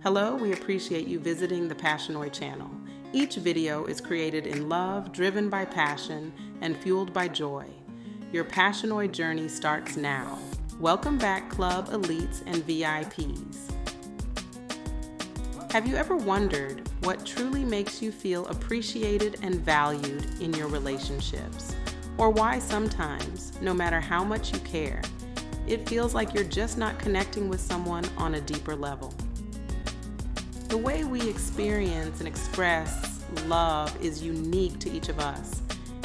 Hello, we appreciate you visiting the Passionoy channel. Each video is created in love, driven by passion, and fueled by joy. Your Passionoy journey starts now. Welcome back, Club Elites and VIPs. Have you ever wondered what truly makes you feel appreciated and valued in your relationships? Or why sometimes, no matter how much you care, it feels like you're just not connecting with someone on a deeper level? The way we experience and express love is unique to each of us,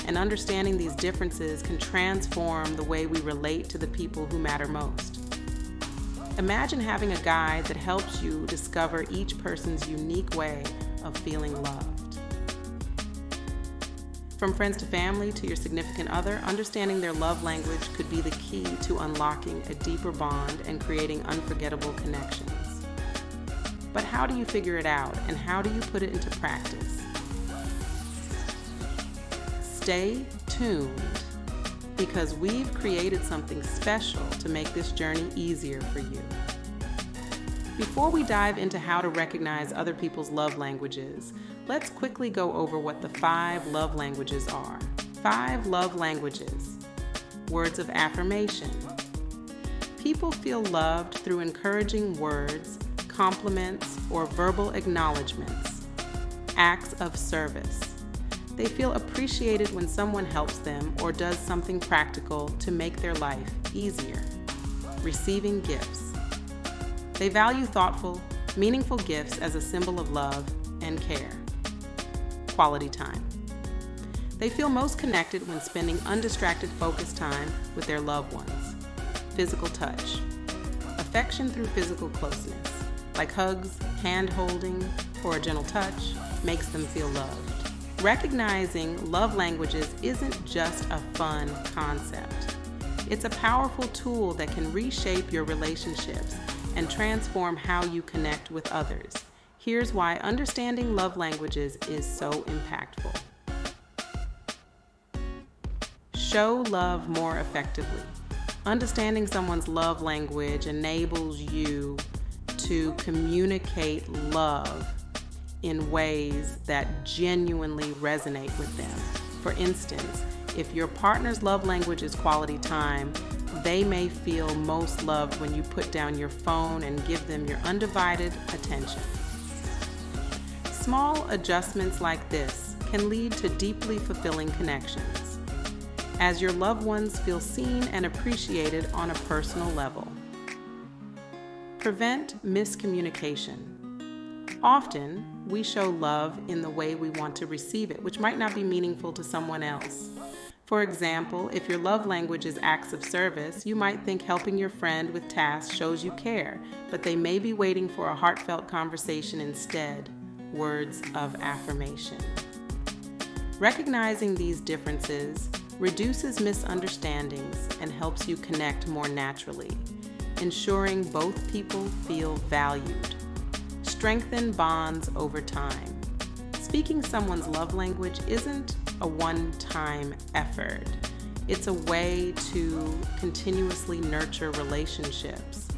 and understanding these differences can transform the way we relate to the people who matter most. Imagine having a guide that helps you discover each person's unique way of feeling loved. From friends to family to your significant other, understanding their love language could be the key to unlocking a deeper bond and creating unforgettable connections. But how do you figure it out, and how do you put it into practice? Stay tuned, because we've created something special to make this journey easier for you. Before we dive into how to recognize other people's love languages, let's quickly go over what the 5 love languages are. 5 love languages. Words of affirmation. People feel loved through encouraging words, compliments, or verbal acknowledgments. Acts of service. They feel appreciated when someone helps them or does something practical to make their life easier. Receiving gifts. They value thoughtful, meaningful gifts as a symbol of love and care. Quality time. They feel most connected when spending undistracted, focused time with their loved ones. Physical touch. Affection through physical closeness, like hugs, hand-holding, or a gentle touch, makes them feel loved. Recognizing love languages isn't just a fun concept. It's a powerful tool that can reshape your relationships and transform how you connect with others. Here's why understanding love languages is so impactful. Show love more effectively. Understanding someone's love language enables you to communicate love in ways that genuinely resonate with them. For instance, if your partner's love language is quality time, they may feel most loved when you put down your phone and give them your undivided attention. Small adjustments like this can lead to deeply fulfilling connections, as your loved ones feel seen and appreciated on a personal level. Prevent miscommunication. Often, we show love in the way we want to receive it, which might not be meaningful to someone else. For example, if your love language is acts of service, you might think helping your friend with tasks shows you care, but they may be waiting for a heartfelt conversation instead. Words of affirmation. Recognizing these differences reduces misunderstandings and helps you connect more naturally, ensuring both people feel valued. Strengthen bonds over time. Speaking someone's love language isn't a one-time effort. It's a way to continuously nurture relationships.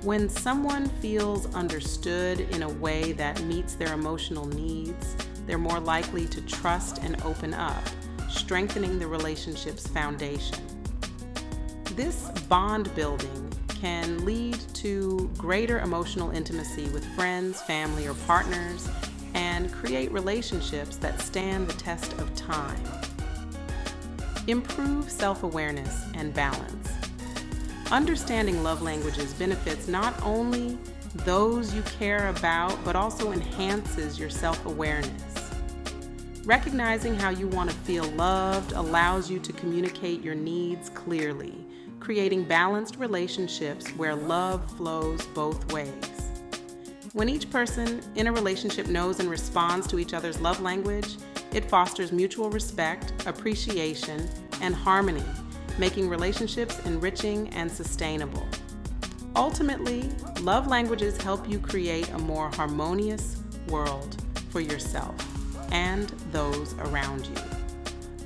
When someone feels understood in a way that meets their emotional needs, they're more likely to trust and open up, strengthening the relationship's foundation. This bond building can lead to greater emotional intimacy with friends, family, or partners, and create relationships that stand the test of time. Improve self-awareness and balance. Understanding love languages benefits not only those you care about, but also enhances your self-awareness. Recognizing how you want to feel loved allows you to communicate your needs clearly, creating balanced relationships where love flows both ways. When each person in a relationship knows and responds to each other's love language, it fosters mutual respect, appreciation, and harmony, making relationships enriching and sustainable. Ultimately, love languages help you create a more harmonious world for yourself and those around you.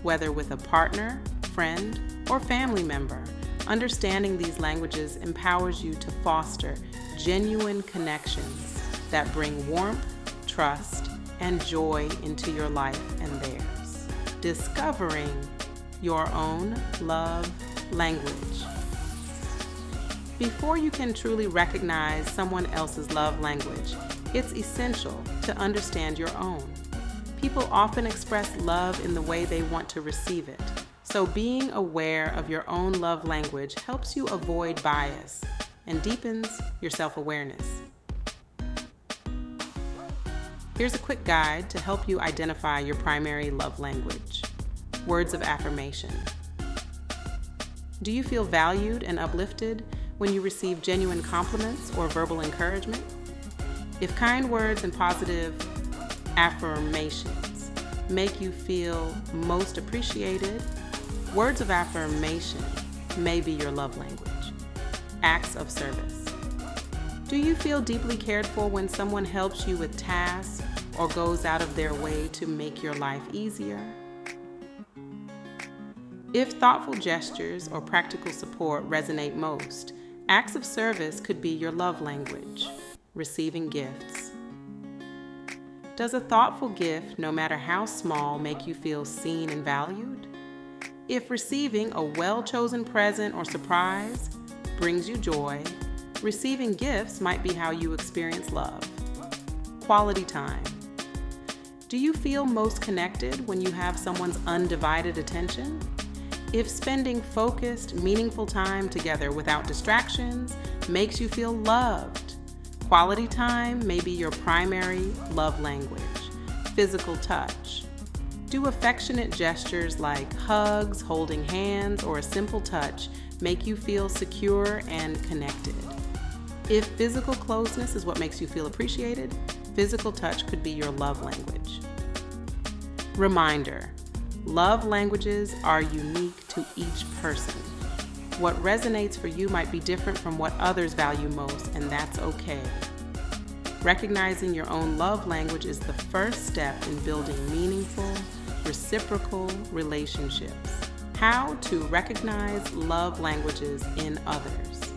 Whether with a partner, friend, or family member, understanding these languages empowers you to foster genuine connections that bring warmth, trust, and joy into your life and theirs. Discovering your own love language. Before you can truly recognize someone else's love language, it's essential to understand your own. People often express love in the way they want to receive it. So being aware of your own love language helps you avoid bias and deepens your self-awareness. Here's a quick guide to help you identify your primary love language. Words of affirmation. Do you feel valued and uplifted when you receive genuine compliments or verbal encouragement? If kind words and positive affirmations make you feel most appreciated, words of affirmation may be your love language. Acts of service. Do you feel deeply cared for when someone helps you with tasks or goes out of their way to make your life easier? If thoughtful gestures or practical support resonate most, acts of service could be your love language. Receiving gifts. Does a thoughtful gift, no matter how small, make you feel seen and valued? If receiving a well-chosen present or surprise brings you joy, receiving gifts might be how you experience love. Quality time. Do you feel most connected when you have someone's undivided attention? If spending focused, meaningful time together without distractions makes you feel loved, quality time may be your primary love language. Physical touch. Do affectionate gestures like hugs, holding hands, or a simple touch make you feel secure and connected? If physical closeness is what makes you feel appreciated, physical touch could be your love language. Reminder. Love languages are unique to each person. What resonates for you might be different from what others value most, and that's okay. Recognizing your own love language is the first step in building meaningful, reciprocal relationships. How to recognize love languages in others.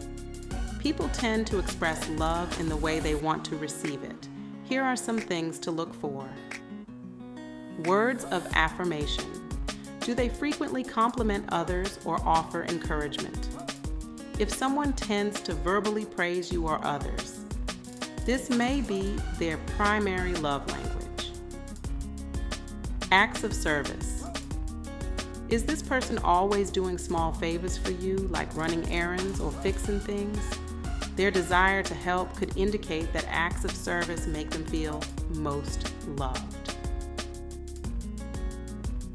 People tend to express love in the way they want to receive it. Here are some things to look for. Words of affirmation. Do they frequently compliment others or offer encouragement? If someone tends to verbally praise you or others, this may be their primary love language. Acts of service. Is this person always doing small favors for you, like running errands or fixing things? Their desire to help could indicate that acts of service make them feel most loved.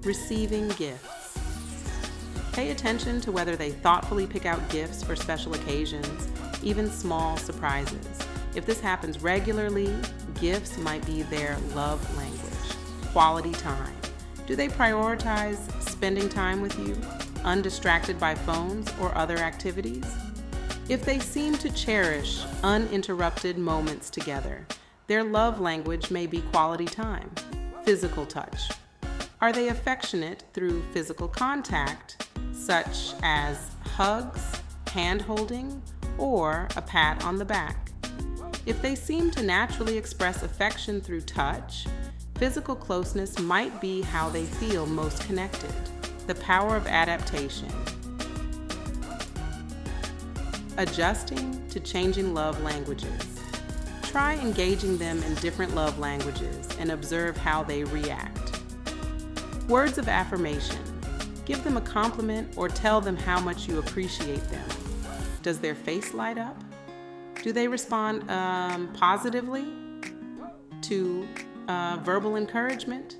Receiving gifts. Pay attention to whether they thoughtfully pick out gifts for special occasions, even small surprises. If this happens regularly, gifts might be their love language. Quality time. Do they prioritize spending time with you, undistracted by phones or other activities? If they seem to cherish uninterrupted moments together, their love language may be quality time. Physical touch. Are they affectionate through physical contact, such as hugs, hand-holding, or a pat on the back? If they seem to naturally express affection through touch, physical closeness might be how they feel most connected. The power of adaptation. Adjusting to changing love languages. Try engaging them in different love languages and observe how they react. Words of affirmation. Give them a compliment or tell them how much you appreciate them. Does their face light up? Do they respond positively to verbal encouragement?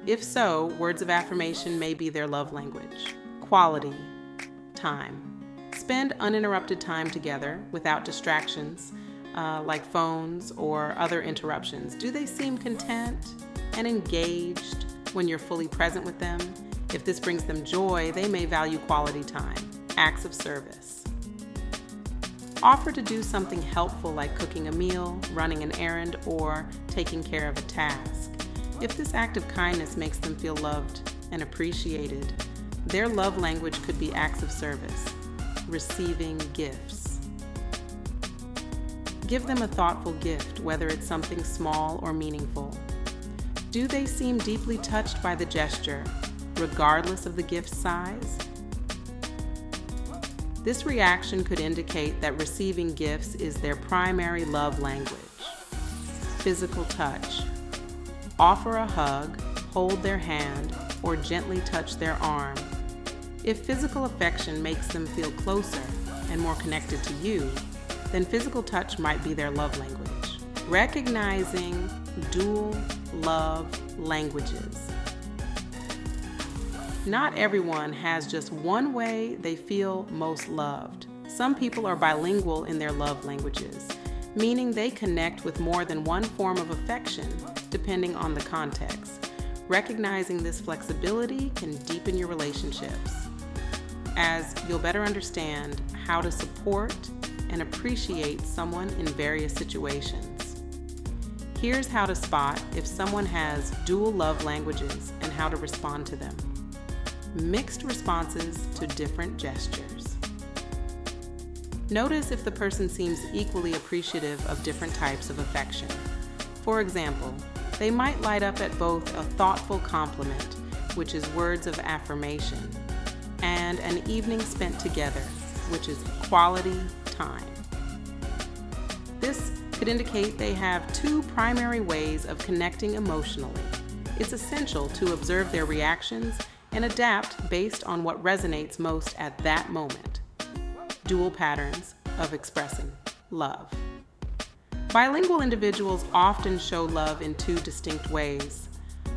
If so, words of affirmation may be their love language. Quality time. Spend uninterrupted time together without distractions like phones or other interruptions. Do they seem content and engaged when you're fully present with them? If this brings them joy, they may value quality time. Acts of service. Offer to do something helpful like cooking a meal, running an errand, or taking care of a task. If this act of kindness makes them feel loved and appreciated, their love language could be acts of service. Receiving gifts. Give them a thoughtful gift, whether it's something small or meaningful. Do they seem deeply touched by the gesture, regardless of the gift's size? This reaction could indicate that receiving gifts is their primary love language. Physical touch. Offer a hug, hold their hand, or gently touch their arm. If physical affection makes them feel closer and more connected to you, then physical touch might be their love language. Recognizing dual love languages. Not everyone has just one way they feel most loved. Some people are bilingual in their love languages, meaning they connect with more than one form of affection, depending on the context. Recognizing this flexibility can deepen your relationships, as you'll better understand how to support and appreciate someone in various situations. Here's how to spot if someone has dual love languages and how to respond to them. Mixed responses to different gestures. Notice if the person seems equally appreciative of different types of affection. For example, they might light up at both a thoughtful compliment, which is words of affirmation, and an evening spent together, which is quality time. This could indicate they have two primary ways of connecting emotionally. It's essential to observe their reactions and adapt based on what resonates most at that moment. Dual patterns of expressing love. Bilingual individuals often show love in two distinct ways.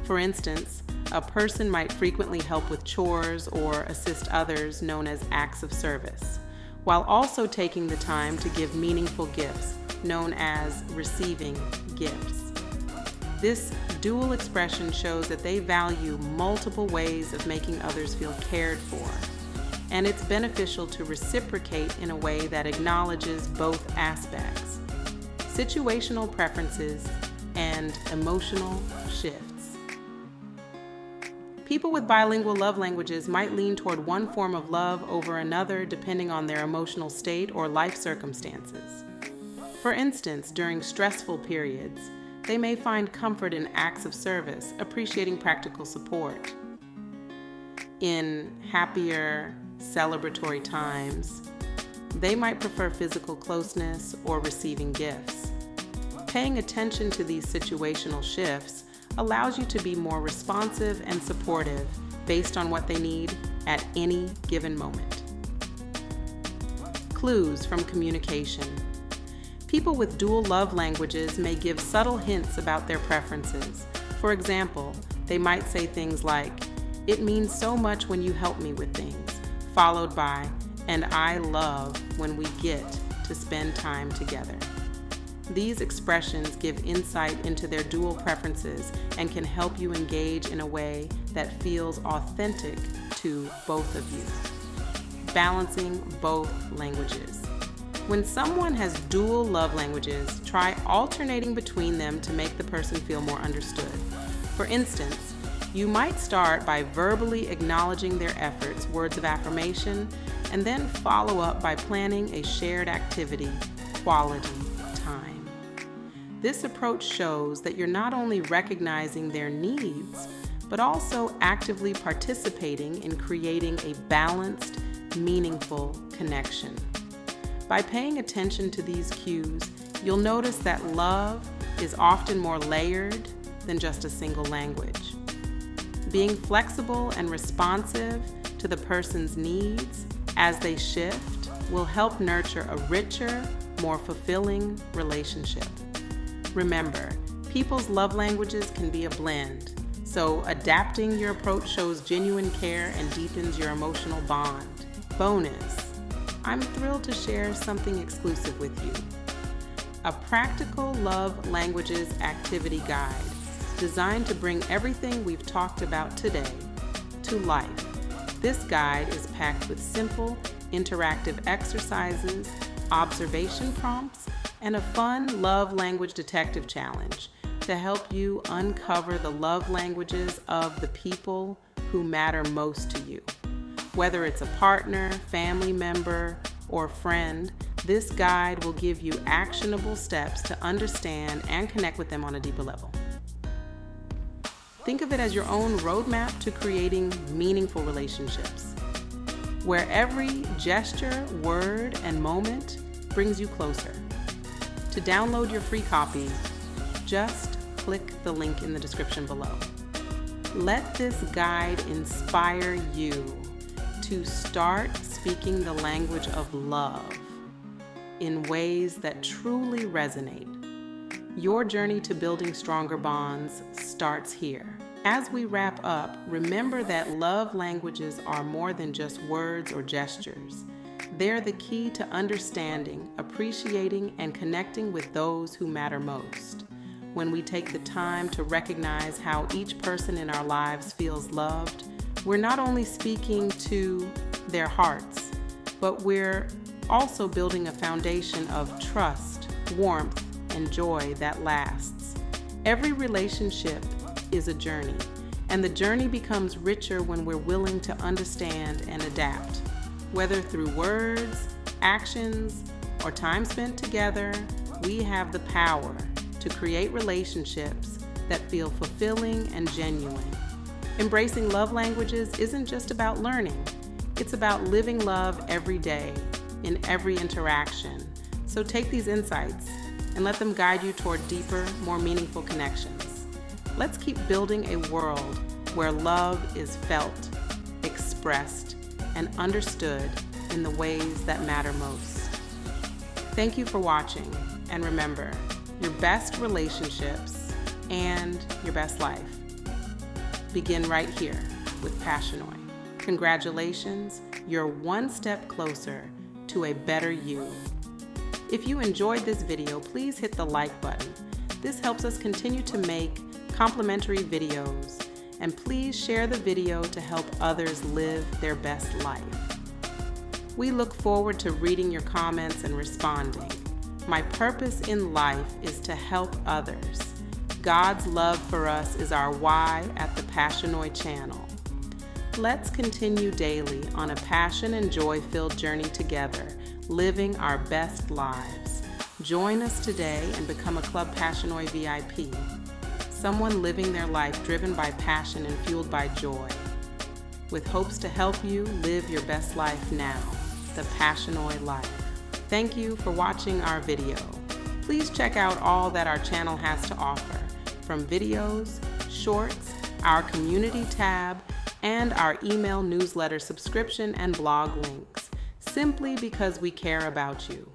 For instance, a person might frequently help with chores or assist others, known as acts of service, while also taking the time to give meaningful gifts, known as receiving gifts. This dual expression shows that they value multiple ways of making others feel cared for, and it's beneficial to reciprocate in a way that acknowledges both aspects. Situational preferences and emotional shifts. People with bilingual love languages might lean toward one form of love over another depending on their emotional state or life circumstances. For instance, during stressful periods, they may find comfort in acts of service, appreciating practical support. In happier, celebratory times, they might prefer physical closeness or receiving gifts. Paying attention to these situational shifts allows you to be more responsive and supportive based on what they need at any given moment. Clues from communication. People with dual love languages may give subtle hints about their preferences. For example, they might say things like, "It means so much when you help me with things," followed by, "And I love when we get to spend time together." These expressions give insight into their dual preferences and can help you engage in a way that feels authentic to both of you. Balancing both languages. When someone has dual love languages, try alternating between them to make the person feel more understood. For instance, you might start by verbally acknowledging their efforts, words of affirmation, and then follow up by planning a shared activity, quality time. This approach shows that you're not only recognizing their needs, but also actively participating in creating a balanced, meaningful connection. By paying attention to these cues, you'll notice that love is often more layered than just a single language. Being flexible and responsive to the person's needs as they shift will help nurture a richer, more fulfilling relationship. Remember, people's love languages can be a blend, so adapting your approach shows genuine care and deepens your emotional bond. Bonus, I'm thrilled to share something exclusive with you. A practical love languages activity guide designed to bring everything we've talked about today to life. This guide is packed with simple, interactive exercises, observation prompts, and a fun love language detective challenge to help you uncover the love languages of the people who matter most to you. Whether it's a partner, family member, or friend, This guide will give you actionable steps to understand and connect with them on a deeper level. Think of it as your own roadmap to creating meaningful relationships, where every gesture, word, and moment brings you closer. To download your free copy, just click the link in the description below. Let this guide inspire you to start speaking the language of love in ways that truly resonate. Your journey to building stronger bonds starts here. As we wrap up, remember that love languages are more than just words or gestures. They're the key to understanding, appreciating, and connecting with those who matter most. When we take the time to recognize how each person in our lives feels loved, we're not only speaking to their hearts, but we're also building a foundation of trust, warmth, and joy that lasts. Every relationship is a journey, and the journey becomes richer when we're willing to understand and adapt. Whether through words, actions, or time spent together, we have the power to create relationships that feel fulfilling and genuine. Embracing love languages isn't just about learning. It's about living love every day, in every interaction. So take these insights and let them guide you toward deeper, more meaningful connections. Let's keep building a world where love is felt, expressed, and understood in the ways that matter most. Thank you for watching, and remember, your best relationships and your best life begin right here with Passionoy. Congratulations, you're one step closer to a better you. If you enjoyed this video, please hit the like button. This helps us continue to make complimentary videos, and please share the video to help others live their best life. We look forward to reading your comments and responding. My purpose in life is to help others. God's love for us is our why at the Passionoy channel. Let's continue daily on a passion and joy-filled journey together, living our best lives. Join us today and become a Club Passionoy VIP, someone living their life driven by passion and fueled by joy, with hopes to help you live your best life now, the Passionoy Life. Thank you for watching our video. Please check out all that our channel has to offer, from videos, shorts, our community tab, and our email newsletter subscription and blog links, simply because we care about you.